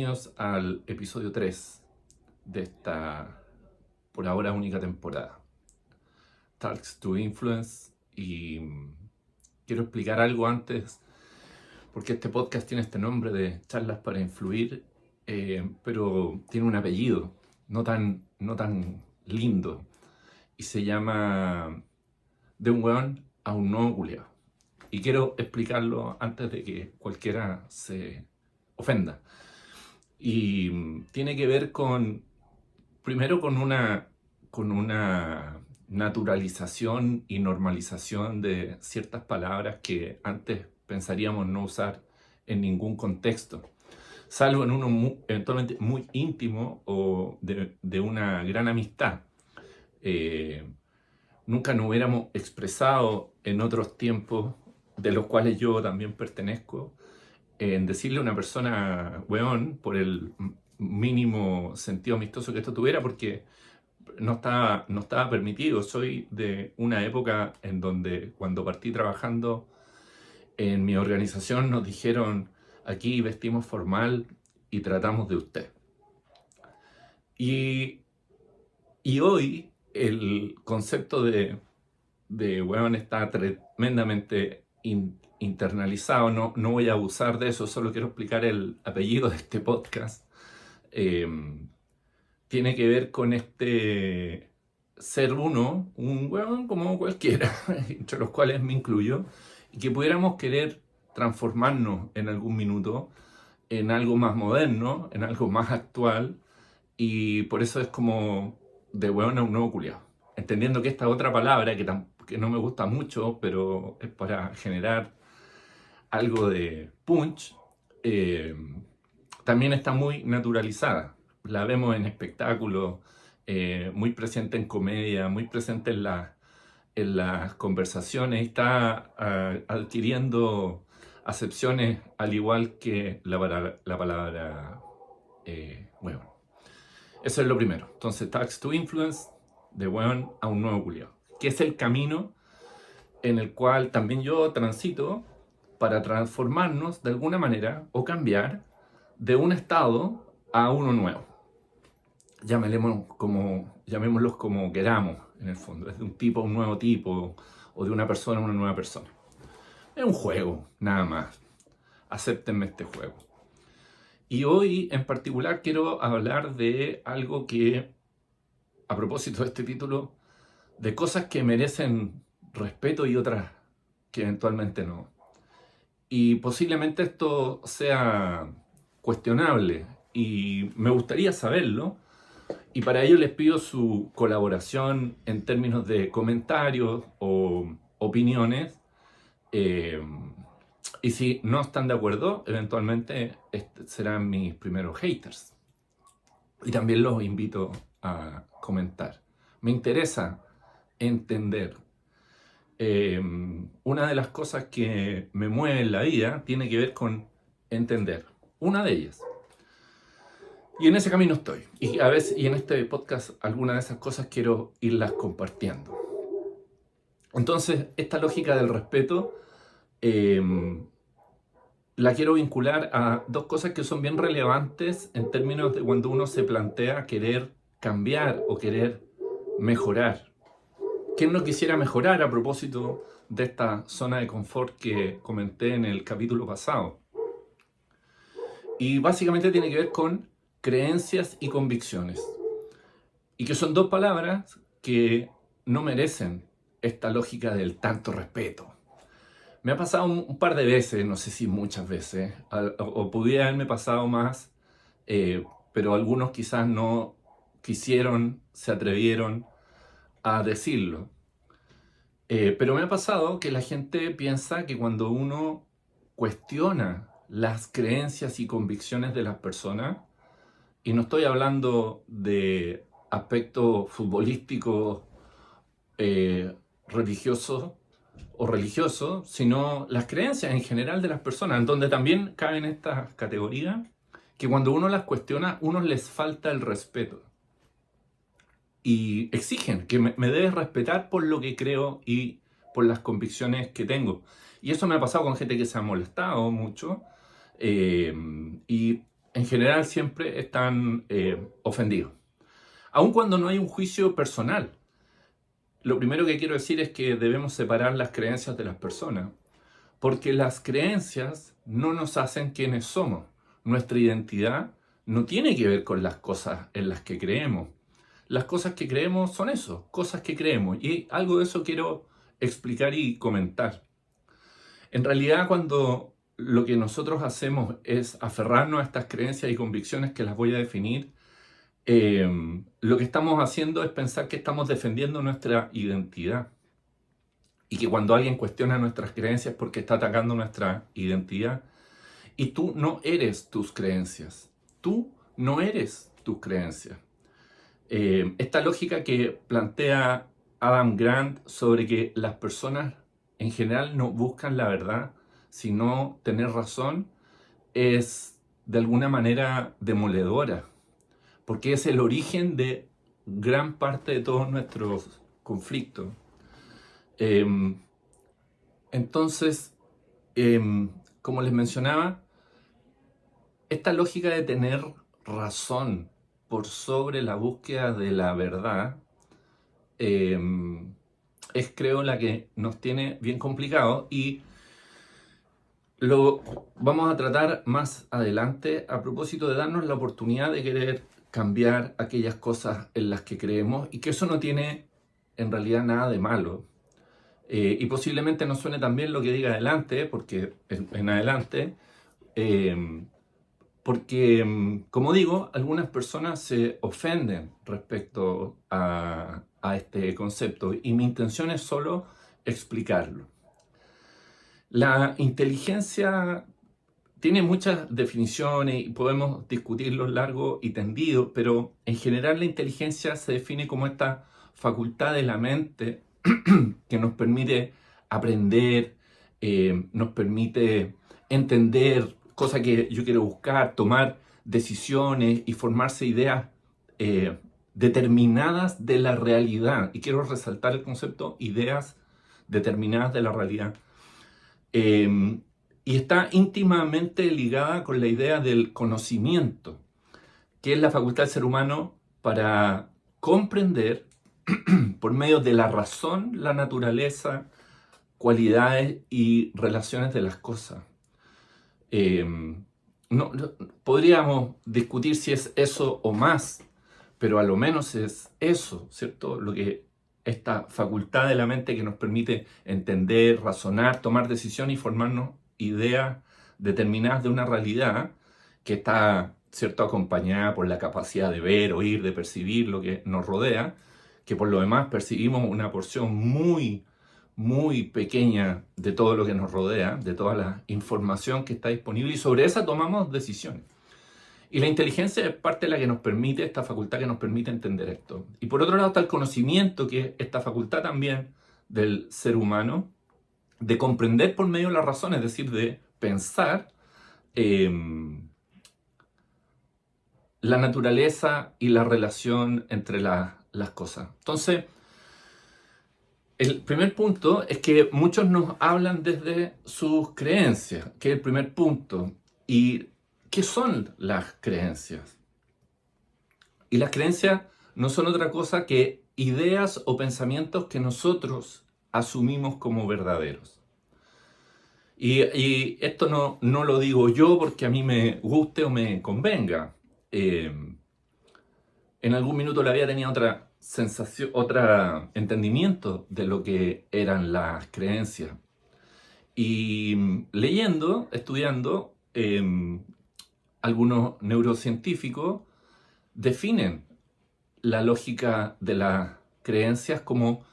Bienvenidos al episodio 3 de esta, por ahora, única temporada. Talks to Influence. Y quiero explicar algo antes, porque este podcast tiene este nombre de Charlas para Influir, pero tiene un apellido no tan lindo, y se llama De un weón a un nuevo culiao. Y quiero explicarlo antes de que cualquiera se ofenda. Y tiene que ver primero con una naturalización y normalización de ciertas palabras que antes pensaríamos no usar en ningún contexto, salvo en uno eventualmente muy íntimo o de una gran amistad. Nunca nos hubiéramos expresado en otros tiempos, de los cuales yo también pertenezco, en decirle a una persona weón por el mínimo sentido amistoso que esto tuviera, porque no estaba permitido. Soy de una época en donde, cuando partí trabajando en mi organización, nos dijeron: aquí vestimos formal y tratamos de usted. Y hoy el concepto de weón está tremendamente internalizado. No voy a abusar de eso, solo quiero explicar el apellido de este podcast. Tiene que ver con este ser un weón como cualquiera, entre los cuales me incluyo, y que pudiéramos querer transformarnos en algún minuto en algo más moderno, en algo más actual, y por eso es como de weón a un nuevo culiao. Entendiendo que esta otra palabra, que no me gusta mucho, pero es para generar algo de punch, también está muy naturalizada. La vemos en espectáculos, muy presente en comedia, muy presente en las conversaciones. Está adquiriendo acepciones, al igual que la palabra weón. Eso es lo primero. Entonces, Talks to Influence, de weón a un nuevo culiao, que es el camino en el cual también yo transito para transformarnos de alguna manera o cambiar de un estado a uno nuevo. Llamémoslos como queramos, en el fondo. Es de un tipo a un nuevo tipo, o de una persona a una nueva persona. Es un juego, nada más. Acéptenme este juego. Y hoy en particular quiero hablar de algo que, a propósito de este título, de cosas que merecen respeto y otras que eventualmente no. Y posiblemente esto sea cuestionable, y me gustaría saberlo, y para ello les pido su colaboración en términos de comentarios o opiniones. Y si no están de acuerdo, eventualmente serán mis primeros haters. Y también los invito a comentar. Me interesa entender. Una de las cosas que me mueve en la vida tiene que ver con entender. Una de ellas. Y en ese camino estoy. Y a veces, y en este podcast, algunas de esas cosas quiero irlas compartiendo. Entonces, esta lógica del respeto la quiero vincular a dos cosas que son bien relevantes en términos de cuando uno se plantea querer cambiar o querer mejorar. ¿Quién no quisiera mejorar, a propósito de esta zona de confort que comenté en el capítulo pasado? Y básicamente tiene que ver con creencias y convicciones. Y que son dos palabras que no merecen esta lógica del tanto respeto. Me ha pasado un par de veces, no sé si muchas veces, o pudiera haberme pasado más, pero algunos quizás no quisieron, se atrevieron a decirlo. Pero me ha pasado que la gente piensa que cuando uno cuestiona las creencias y convicciones de las personas, y no estoy hablando de aspectos futbolísticos, religiosos o religiosos, sino las creencias en general de las personas, en donde también caben estas categorías, que cuando uno las cuestiona, uno les falta el respeto. Y exigen que me debes respetar por lo que creo y por las convicciones que tengo. Y eso me ha pasado con gente que se ha molestado mucho. Y en general siempre están ofendidos. Aun cuando no hay un juicio personal. Lo primero que quiero decir es que debemos separar las creencias de las personas, porque las creencias no nos hacen quienes somos. Nuestra identidad no tiene que ver con las cosas en las que creemos. Las cosas que creemos son eso, cosas que creemos. Y algo de eso quiero explicar y comentar. En realidad, cuando lo que nosotros hacemos es aferrarnos a estas creencias y convicciones que las voy a definir, lo que estamos haciendo es pensar que estamos defendiendo nuestra identidad. Y que cuando alguien cuestiona nuestras creencias es porque está atacando nuestra identidad. Y tú no eres tus creencias. Tú no eres tus creencias. Esta lógica que plantea Adam Grant sobre que las personas en general no buscan la verdad, sino tener razón, es de alguna manera demoledora, porque es el origen de gran parte de todos nuestros conflictos. Entonces, como les mencionaba, esta lógica de tener razón por sobre la búsqueda de la verdad es, creo, la que nos tiene bien complicado, y lo vamos a tratar más adelante a propósito de darnos la oportunidad de querer cambiar aquellas cosas en las que creemos, y que eso no tiene en realidad nada de malo. Y posiblemente no suene tan bien lo que diga adelante, porque en adelante, porque, como digo, algunas personas se ofenden respecto a este concepto, y mi intención es solo explicarlo. La inteligencia tiene muchas definiciones y podemos discutirlo largo y tendido, pero en general la inteligencia se define como esta facultad de la mente que nos permite aprender, nos permite entender cosas que yo quiero buscar, tomar decisiones y formarse ideas determinadas de la realidad. Y quiero resaltar el concepto ideas determinadas de la realidad. Y está íntimamente ligada con la idea del conocimiento, que es la facultad del ser humano para comprender por medio de la razón la naturaleza, cualidades y relaciones de las cosas. Podríamos discutir si es eso o más, pero a lo menos es eso, ¿cierto? Lo que esta facultad de la mente que nos permite entender, razonar, tomar decisiones y formarnos ideas determinadas de una realidad que está, ¿cierto?, acompañada por la capacidad de ver, oír, de percibir lo que nos rodea, que por lo demás percibimos una porción muy, muy pequeña de todo lo que nos rodea, de toda la información que está disponible, y sobre esa tomamos decisiones. Y la inteligencia es parte de la que nos permite, esta facultad que nos permite entender esto. Y por otro lado está el conocimiento, que es esta facultad también del ser humano, de comprender por medio de la razón, es decir, de pensar la naturaleza y la relación entre las cosas. Entonces, el primer punto es que muchos nos hablan desde sus creencias, que es el primer punto. ¿Y qué son las creencias? Y las creencias no son otra cosa que ideas o pensamientos que nosotros asumimos como verdaderos. Y esto no lo digo yo porque a mí me guste o me convenga. En algún minuto la vida tenía otra sensación, otro entendimiento de lo que eran las creencias. Y leyendo, estudiando, algunos neurocientíficos definen la lógica de las creencias como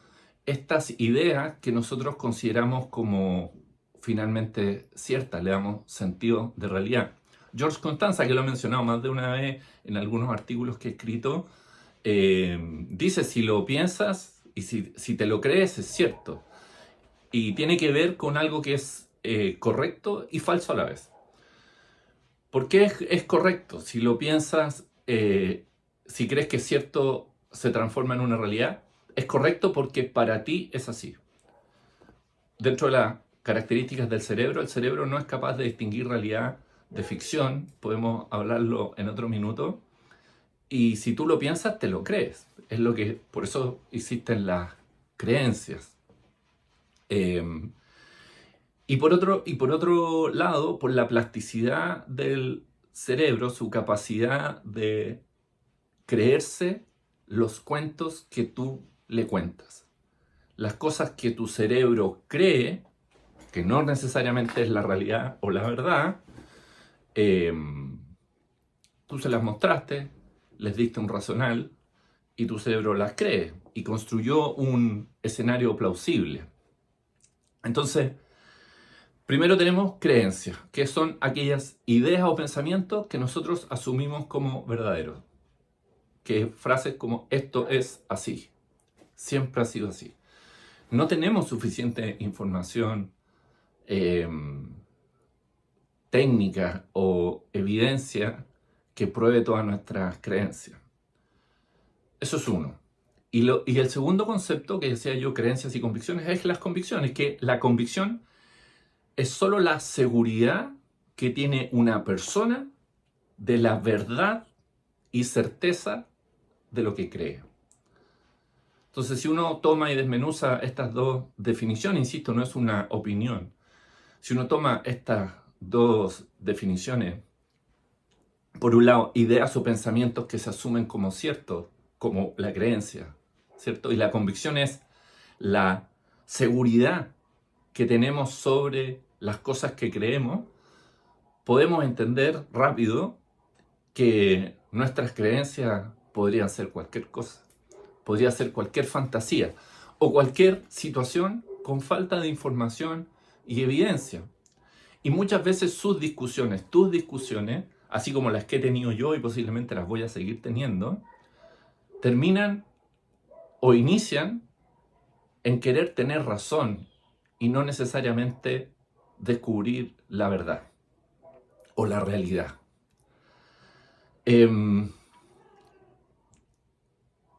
estas ideas que nosotros consideramos como finalmente ciertas, le damos sentido de realidad. George Constanza, que lo he mencionado más de una vez en algunos artículos que he escrito, dice: si lo piensas y si te lo crees, es cierto. Y tiene que ver con algo que es correcto y falso a la vez. ¿Por qué es correcto? Si lo piensas, si crees que es cierto, se transforma en una realidad. Es correcto porque para ti es así. Dentro de las características del cerebro, el cerebro no es capaz de distinguir realidad de ficción, podemos hablarlo en otro minuto, y si tú lo piensas, te lo crees. Es lo que, por eso existen las creencias. Eh, y por otro lado, por la plasticidad del cerebro, su capacidad de creerse los cuentos que tú le cuentas. Las cosas que tu cerebro cree, que no necesariamente es la realidad o la verdad, eh, tú se las mostraste, les diste un racional y tu cerebro las cree y construyó un escenario plausible. Entonces, primero tenemos creencias, que son aquellas ideas o pensamientos que nosotros asumimos como verdaderos. Que frases como esto es así, siempre ha sido así. No tenemos suficiente información eh, técnica o evidencia que pruebe todas nuestras creencias. Eso es uno. Y el segundo concepto que decía yo, creencias y convicciones, es las convicciones, que la convicción es solo la seguridad que tiene una persona de la verdad y certeza de lo que cree. Entonces, si uno toma y desmenuza estas dos definiciones, insisto, no es una opinión, si uno toma estas dos definiciones, por un lado, ideas o pensamientos que se asumen como ciertos, como la creencia, ¿cierto? Y la convicción es la seguridad que tenemos sobre las cosas que creemos, podemos entender rápido que nuestras creencias podrían ser cualquier cosa, podría ser cualquier fantasía o cualquier situación con falta de información y evidencia. Y muchas veces sus discusiones, tus discusiones, así como las que he tenido yo y posiblemente las voy a seguir teniendo, terminan o inician en querer tener razón y no necesariamente descubrir la verdad o la realidad.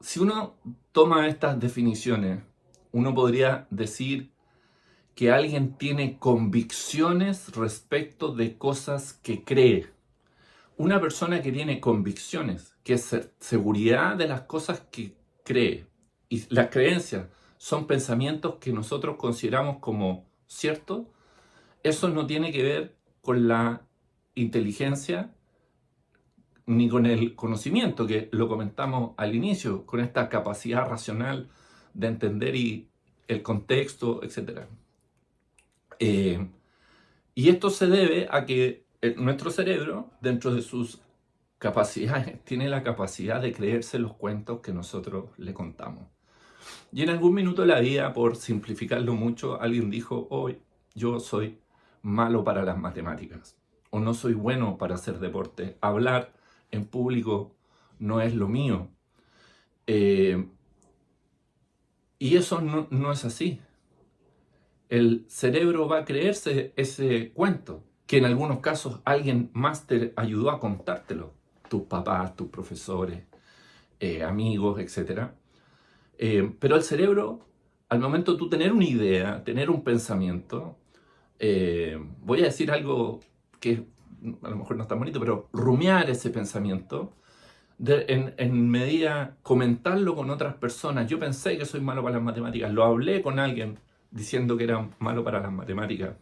Si uno toma estas definiciones, uno podría decir que alguien tiene convicciones respecto de cosas que cree. Una persona que tiene convicciones, que es seguridad de las cosas que cree, y las creencias son pensamientos que nosotros consideramos como ciertos, eso no tiene que ver con la inteligencia ni con el conocimiento, que lo comentamos al inicio, con esta capacidad racional de entender y el contexto, etc. Y esto se debe a que nuestro cerebro, dentro de sus capacidades, tiene la capacidad de creerse los cuentos que nosotros le contamos. Y en algún minuto de la vida, por simplificarlo mucho, alguien dijo, hoy yo soy malo para las matemáticas, o no soy bueno para hacer deporte, hablar en público no es lo mío. Y eso no es así. El cerebro va a creerse ese cuento, que en algunos casos alguien más te ayudó a contártelo, tus papás, tus profesores, amigos, etc. Pero el cerebro, al momento de tú tener una idea, tener un pensamiento, voy a decir algo que a lo mejor no es tan bonito, pero rumiar ese pensamiento, en medida comentarlo con otras personas. Yo pensé que soy malo para las matemáticas, lo hablé con alguien diciendo que era malo para las matemáticas.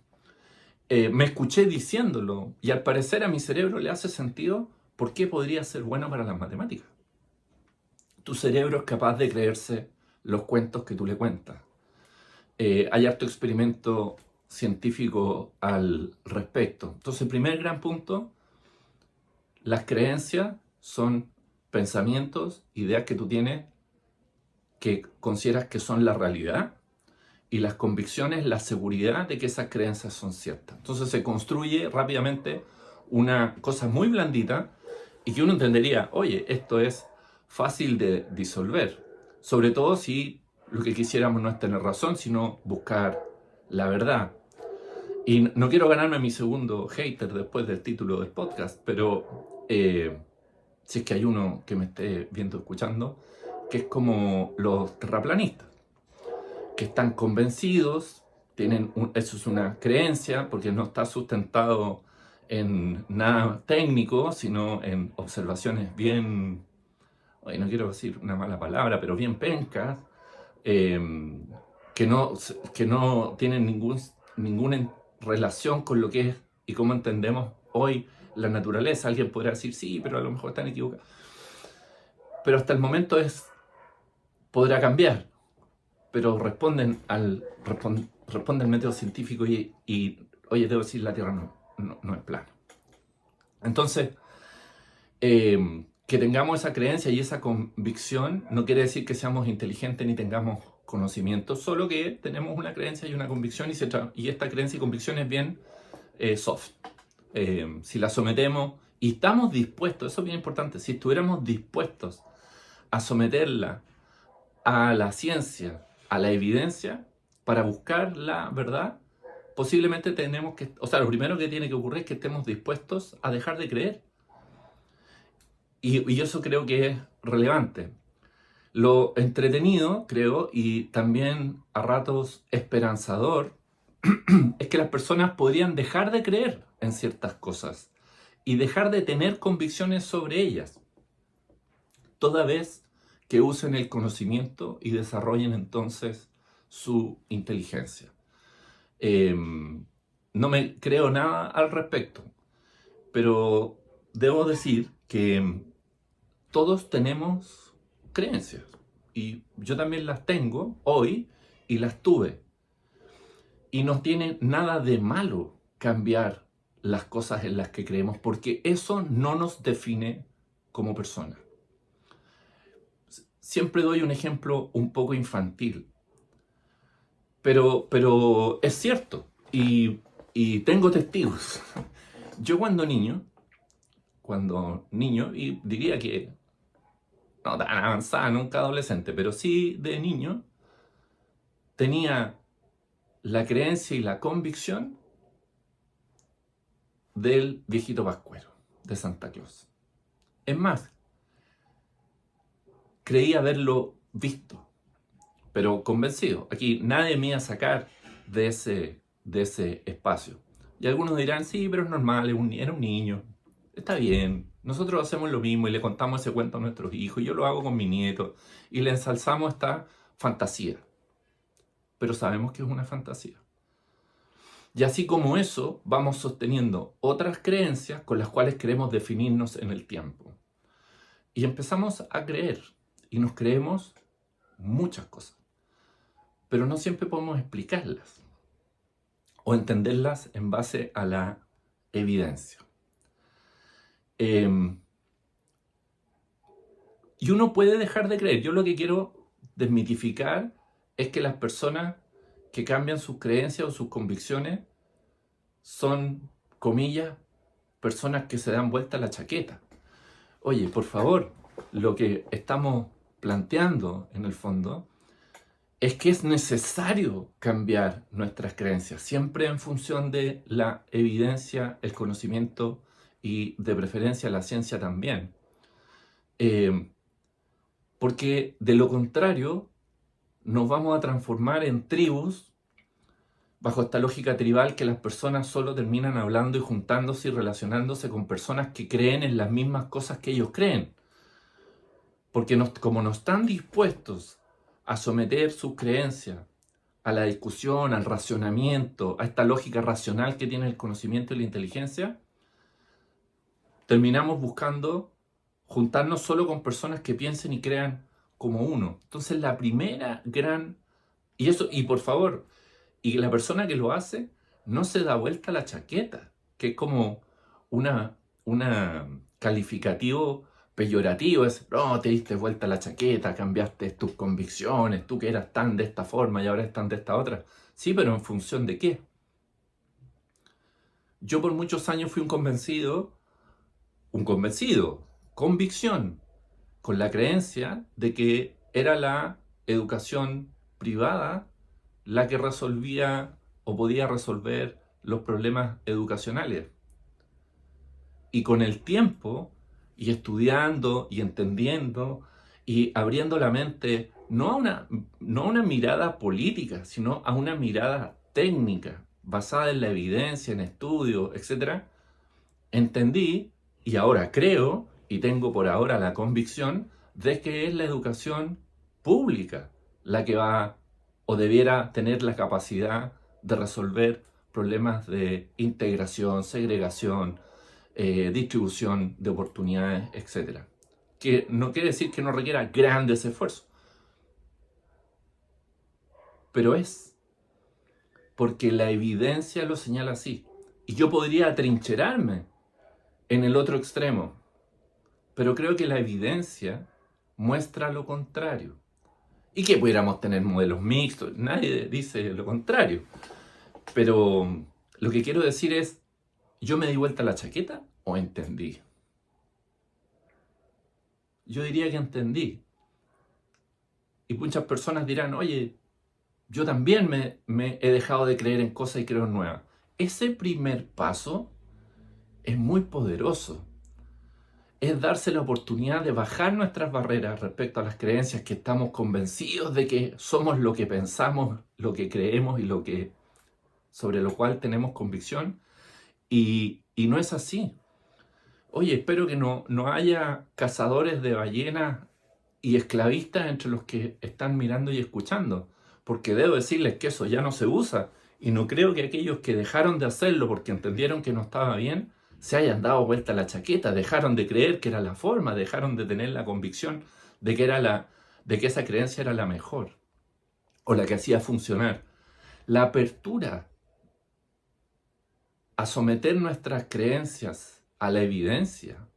Me escuché diciéndolo y al parecer a mi cerebro le hace sentido por qué podría ser bueno para las matemáticas. Tu cerebro es capaz de creerse los cuentos que tú le cuentas. Hay harto experimento científico al respecto. Entonces, el primer gran punto, las creencias son pensamientos, ideas que tú tienes que consideras que son la realidad, y las convicciones, la seguridad de que esas creencias son ciertas. Entonces se construye rápidamente una cosa muy blandita y que uno entendería, oye, esto es fácil de disolver, sobre todo si lo que quisiéramos no es tener razón, sino buscar la verdad. Y no quiero ganarme mi segundo hater después del título del podcast, pero si es que hay uno que me esté viendo, escuchando, que es como los terraplanistas, que están convencidos, eso es una creencia, porque no está sustentado en nada técnico, sino en observaciones bien, ay, no quiero decir una mala palabra, pero bien pencas, eh, que no tienen ninguna relación con lo que es y cómo entendemos hoy la naturaleza. Alguien podrá decir, sí, pero a lo mejor están equivocados. Pero hasta el momento podrá cambiar, pero responde el método científico oye, debo decir, la Tierra no es plana. Entonces, que tengamos esa creencia y esa convicción no quiere decir que seamos inteligentes ni tengamos conocimiento, solo que tenemos una creencia y una convicción y esta creencia y convicción es bien soft. Si la sometemos y estamos dispuestos, eso es bien importante, si estuviéramos dispuestos a someterla a la ciencia, a la evidencia, para buscar la verdad, posiblemente lo primero que tiene que ocurrir es que estemos dispuestos a dejar de creer. Y eso creo que es relevante. Lo entretenido, creo, y también a ratos esperanzador, es que las personas podrían dejar de creer en ciertas cosas y dejar de tener convicciones sobre ellas, toda vez que usen el conocimiento y desarrollen entonces su inteligencia. No me creo nada al respecto, pero debo decir que todos tenemos creencias y yo también las tengo hoy y las tuve. Y no tiene nada de malo cambiar las cosas en las que creemos, porque eso no nos define como personas. Siempre doy un ejemplo un poco infantil, pero es cierto y tengo testigos. Yo cuando niño, y diría que no tan avanzada, nunca adolescente, pero sí de niño, tenía la creencia y la convicción del viejito pascuero, de Santa Claus. Es más, creí haberlo visto, pero convencido. Aquí nadie me iba a sacar de ese espacio. Y algunos dirán, sí, pero es normal, era un niño, está bien. Nosotros hacemos lo mismo y le contamos ese cuento a nuestros hijos. Yo lo hago con mi nieto y le ensalzamos esta fantasía. Pero sabemos que es una fantasía. Y así como eso, vamos sosteniendo otras creencias con las cuales queremos definirnos en el tiempo. Y empezamos a creer. Y nos creemos muchas cosas. Pero no siempre podemos explicarlas o entenderlas en base a la evidencia. Y uno puede dejar de creer. Yo lo que quiero desmitificar es que las personas que cambian sus creencias o sus convicciones son, comillas, personas que se dan vuelta a la chaqueta. Oye, por favor, lo que estamos planteando en el fondo es que es necesario cambiar nuestras creencias, siempre en función de la evidencia, el conocimiento y de preferencia la ciencia también. Porque de lo contrario nos vamos a transformar en tribus bajo esta lógica tribal que las personas solo terminan hablando y juntándose y relacionándose con personas que creen en las mismas cosas que ellos creen. Porque como no están dispuestos a someter sus creencias a la discusión, al racionamiento, a esta lógica racional que tiene el conocimiento y la inteligencia, terminamos buscando juntarnos solo con personas que piensen y crean como uno. Entonces la primera gran... Y por favor, y la persona que lo hace no se da vuelta a la chaqueta, que es como una calificativo peyorativo, es, no, te diste vuelta a la chaqueta, cambiaste tus convicciones, tú que eras tan de esta forma y ahora eres tan de esta otra. Sí, pero ¿en función de qué? Yo por muchos años fui un convencido, convicción, con la creencia de que era la educación privada la que resolvía o podía resolver los problemas educacionales. Y con el tiempo, y estudiando, y entendiendo, y abriendo la mente, no a una mirada política, sino a una mirada técnica, basada en la evidencia, en estudios, etc., entendí y ahora creo y tengo por ahora la convicción de que es la educación pública la que va o debiera tener la capacidad de resolver problemas de integración, segregación, distribución de oportunidades, etc. Que no quiere decir que no requiera grandes esfuerzos, pero es porque la evidencia lo señala así. Y yo podría atrincherarme en el otro extremo, pero creo que la evidencia muestra lo contrario. Y que pudiéramos tener modelos mixtos, nadie dice lo contrario. Pero lo que quiero decir es, ¿yo me di vuelta la chaqueta o entendí? Yo diría que entendí. Y muchas personas dirán, oye, yo también me he dejado de creer en cosas y creo en nuevas. Ese primer paso es muy poderoso. Es darse la oportunidad de bajar nuestras barreras respecto a las creencias que estamos convencidos de que somos lo que pensamos, lo que creemos y sobre lo cual tenemos convicción. Y no es así. Oye, espero que no haya cazadores de ballenas y esclavistas entre los que están mirando y escuchando, porque debo decirles que eso ya no se usa, y no creo que aquellos que dejaron de hacerlo porque entendieron que no estaba bien, se hayan dado vuelta la chaqueta, dejaron de creer que era la forma, dejaron de tener la convicción de que esa creencia era la mejor, o la que hacía funcionar. La apertura a someter nuestras creencias a la evidencia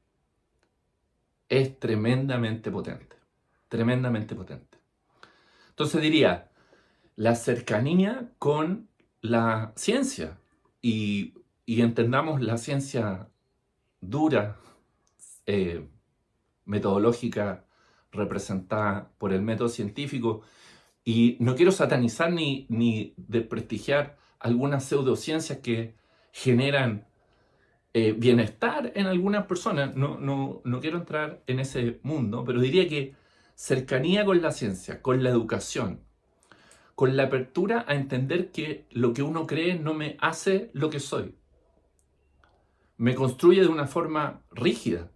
es tremendamente potente, tremendamente potente. Entonces diría, la cercanía con la ciencia y entendamos la ciencia dura, eh, metodológica, representada por el método científico. Y no quiero satanizar ni desprestigiar algunas pseudociencias que generan bienestar en algunas personas. No quiero entrar en ese mundo, pero diría que cercanía con la ciencia, con la educación, con la apertura a entender que lo que uno cree no me hace lo que soy. Me construye de una forma rígida,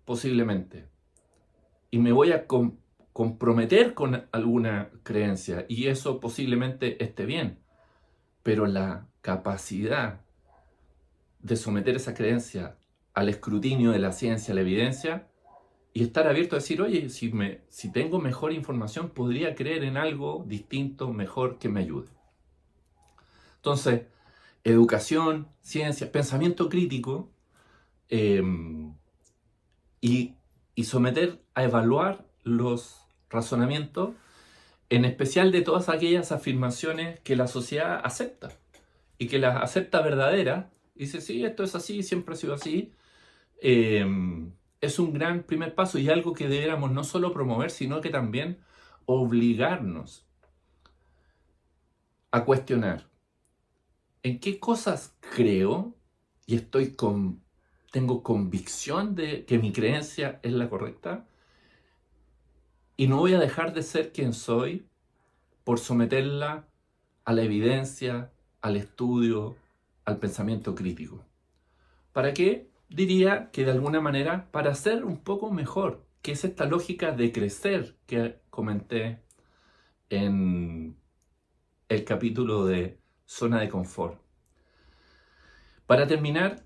posiblemente. Y me voy a comprometer con alguna creencia. Y eso posiblemente esté bien. Pero la capacidad de someter esa creencia al escrutinio de la ciencia, a la evidencia, y estar abierto a decir, oye, si tengo mejor información, podría creer en algo distinto, mejor, que me ayude. Entonces, educación, ciencia, pensamiento crítico, eh, y someter a evaluar los razonamientos, en especial de todas aquellas afirmaciones que la sociedad acepta y que las acepta verdaderas. Dice, sí, esto es así, siempre ha sido así. Es un gran primer paso y algo que deberíamos no solo promover, sino que también obligarnos a cuestionar en qué cosas creo y tengo convicción de que mi creencia es la correcta, y no voy a dejar de ser quien soy por someterla a la evidencia, al estudio, al pensamiento crítico. ¿Para qué? Diría que de alguna manera para ser un poco mejor, que es esta lógica de crecer que comenté en el capítulo de zona de confort. Para terminar,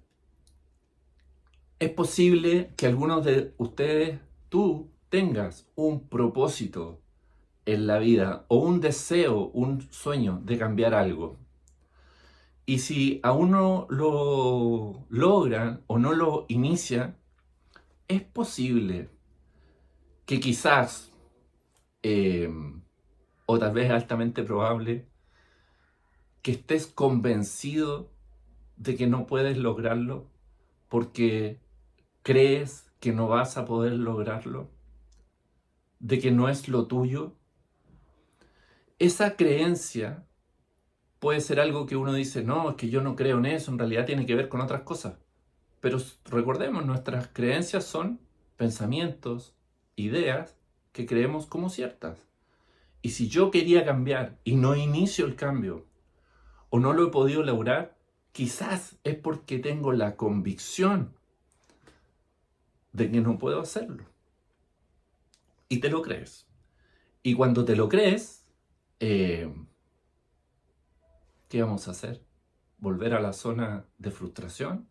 es posible que algunos de ustedes, tú, tengas un propósito en la vida o un deseo, un sueño de cambiar algo. Y si aún no lo logran o no lo inician, es posible que quizás, o tal vez altamente probable, que estés convencido de que no puedes lograrlo porque crees que no vas a poder lograrlo, de que no es lo tuyo. Esa creencia puede ser algo que uno dice, no, es que yo no creo en eso, en realidad tiene que ver con otras cosas. Pero recordemos, nuestras creencias son pensamientos, ideas que creemos como ciertas. Y si yo quería cambiar y no inicio el cambio, o no lo he podido lograr, quizás es porque tengo la convicción de que no puedo hacerlo. Y te lo crees. Y cuando te lo crees, ¿qué vamos a hacer? ¿Volver a la zona de frustración?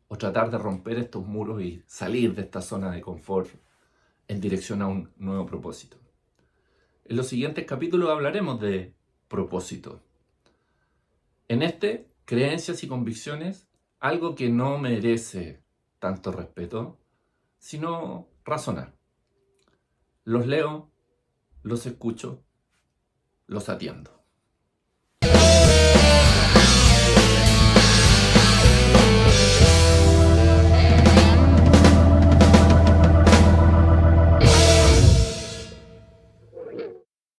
¿O tratar de romper estos muros y salir de esta zona de confort en dirección a un nuevo propósito? En los siguientes capítulos hablaremos de propósito. En este, creencias y convicciones, algo que no merece tanto respeto, sino razonar. Los leo, los escucho, los atiendo.